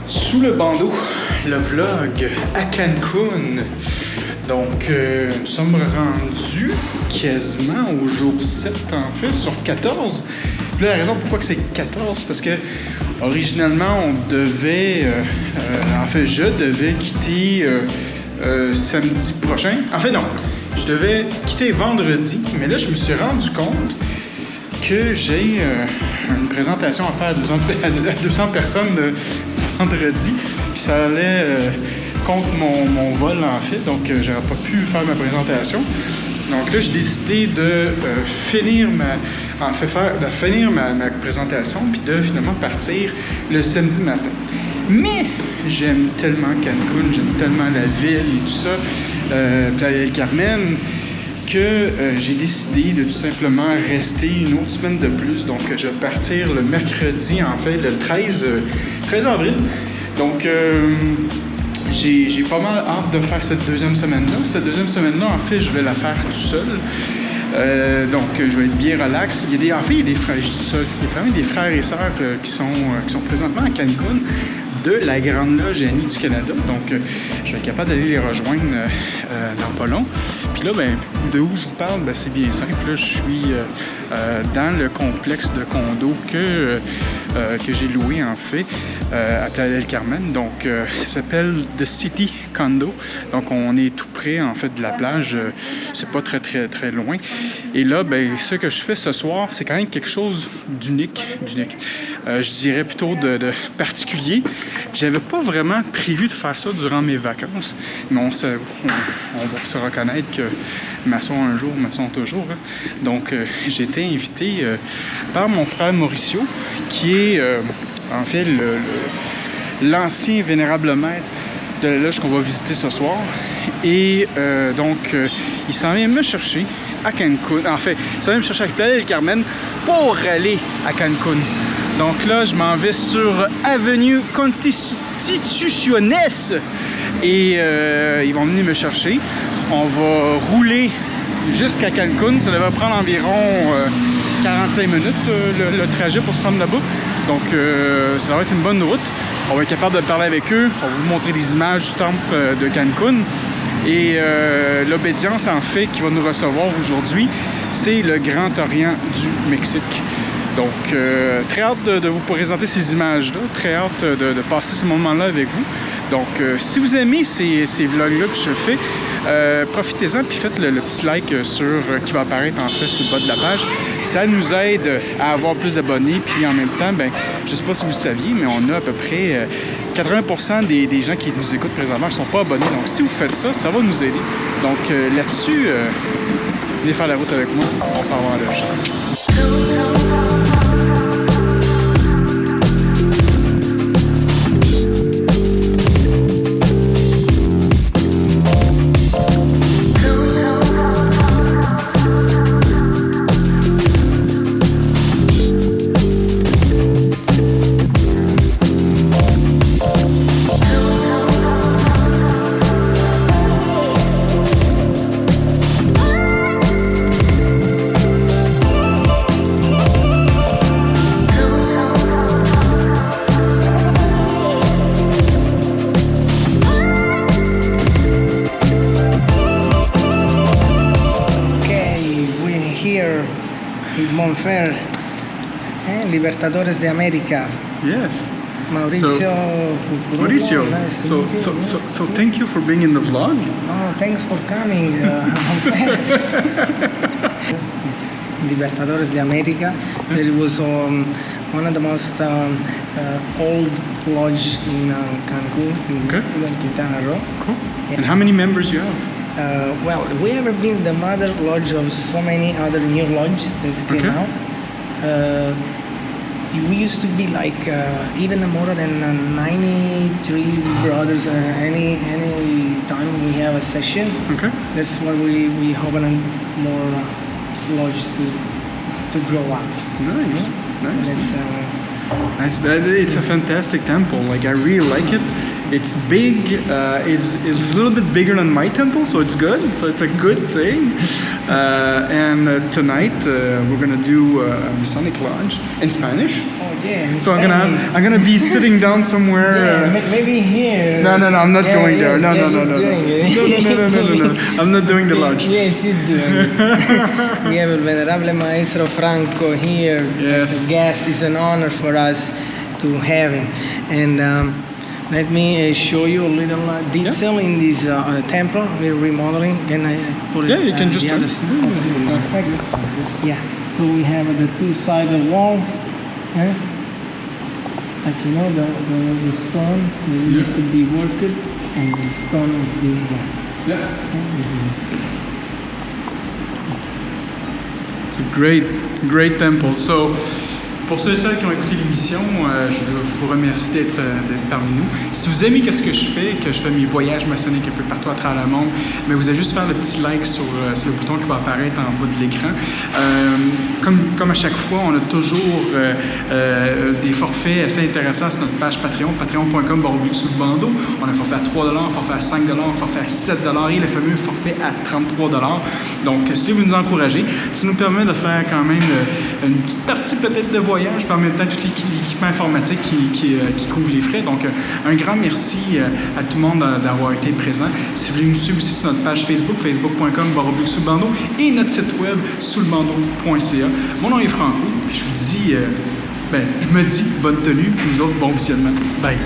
Sous le bandeau, le vlog à Cancun. Donc, nous sommes rendus quasiment au jour 7, en fait, sur 14. Puis là, la raison pourquoi c'est 14, parce que originalement, on devait, en fait, je devais quitter samedi prochain. En fait, non, je devais quitter vendredi, mais là, je me suis rendu compte que j'ai une présentation à faire à 200 personnes vendredi, puis ça allait contre mon vol, en fait, donc j'aurais pas pu faire ma présentation. Donc là, j'ai décidé de finir ma présentation, puis de finalement partir le samedi matin. Mais j'aime tellement Cancun, j'aime tellement la ville et tout ça, Playa del Carmen, que j'ai décidé de tout simplement rester une autre semaine de plus. Donc, je vais partir le mercredi, en fait, le 13 avril. Donc, j'ai pas mal hâte de faire cette deuxième semaine-là. Cette deuxième semaine-là, en fait, je vais la faire tout seul. Donc, je vais être bien relax. Il y a des frères, je dis ça, il y a quand même des frères et sœurs qui sont présentement à Cancun de la Grande Loge Annie du Canada. Donc, je vais être capable d'aller les rejoindre dans pas long. Puis là, ben, de où je vous parle, ben, c'est bien simple. Là, je suis dans le complexe de condos que j'ai loué, en fait, à Playa del Carmen. Donc, ça s'appelle The City Condo. Donc, on est tout près, en fait, de la plage. C'est pas très, très, très loin. Et là, ben, ce que je fais ce soir, c'est quand même quelque chose d'unique. Je dirais plutôt de particulier. J'avais pas vraiment prévu de faire ça durant mes vacances, mais on va se reconnaître que maçon un jour, maçon toujours. Hein. Donc, j'ai été invité par mon frère Mauricio, qui est en fait l'ancien vénérable maître de la loge qu'on va visiter ce soir. Et donc, il s'en vient me chercher à Cancun. En fait, il s'en vient me chercher à Playa del Carmen pour aller à Cancun. Donc là, je m'en vais sur Avenue Constituciones et ils vont venir me chercher. On va rouler jusqu'à Cancun. Ça devrait prendre environ 45 minutes le trajet pour se rendre là-bas. Donc ça devrait être une bonne route. On va être capable de parler avec eux. On va vous montrer des images du temple de Cancun. Et l'obédience, en fait, qui va nous recevoir aujourd'hui, c'est le Grand Orient du Mexique. Donc, très hâte de vous présenter ces images-là, très hâte de passer ce moment-là avec vous. Donc, si vous aimez ces vlogs-là que je fais, profitez-en puis faites le petit like qui va apparaître en fait sur le bas de la page. Ça nous aide à avoir plus d'abonnés. Puis en même temps, ben, je ne sais pas si vous le saviez, mais on a à peu près 80% des gens qui nous écoutent présentement ne sont pas abonnés. Donc, si vous faites ça, ça va nous aider. Donc, là-dessus, venez faire la route avec moi. On s'en va à la loge. Monfer, Libertadores de América. Yes. Mauricio. Mauricio. Nice So thank you for being in the vlog. Oh, thanks for coming. Libertadores de América. It was one of the most old lodge in Cancun, in Quintana Roo. Cool. Yeah. And how many members you have? Well, we have been the mother lodge of so many other new lodges that came out. We used to be like even more than 93 brothers. Any time we have a session, that's why we open more lodges to grow up. Nice, yeah? nice. It's a fantastic temple. Like I really like it. It's big. It's a little bit bigger than my temple, so it's good. So it's a good thing. And tonight we're gonna do Masonic Lodge in Spanish. Oh yeah. So I'm gonna be sitting down somewhere. Yeah, maybe here. No, I'm not going there. No. Doing it. No. I'm not doing the lodge. Yes, you're doing it. We have El Venerable Maestro Franco here. Yes. As a guest. It's an honor for us to have him. And let me show you a little detail in this temple we're remodeling. Can I put it? Yeah, you can just the do other it. side? Perfect. Yeah. So we have the two-sided walls. Like the stone needs to be worked, and the stone is being done. Yeah. It's a great temple. So, pour ceux et celles qui ont écouté l'émission, je vous remercie d'être parmi nous. Si vous aimez ce que je fais mes voyages maçonniques un peu partout à travers le monde, mais vous allez juste faire le petit like sur le bouton qui va apparaître en bas de l'écran. Comme à chaque fois, on a toujours des forfaits assez intéressants sur notre page Patreon, patreon.com/sous-le-bandeau. On a un forfait à $3, un forfait à $5, un forfait à $7 et le fameux forfait à $33. Donc, si vous nous encouragez, ça nous permet de faire quand même une petite partie peut-être de voyage, puis en même temps tout l'équipement informatique qui couvre les frais. Donc, un grand merci à tout le monde d'avoir été présent. Si vous voulez nous suivre aussi sur notre page Facebook, facebook.com/sous-le-bandeau et notre site web sous-le-bandeau.ca. Mon nom est Franco, puis je vous dis, je me dis bonne tenue, puis nous autres, bon visionnement. Bye!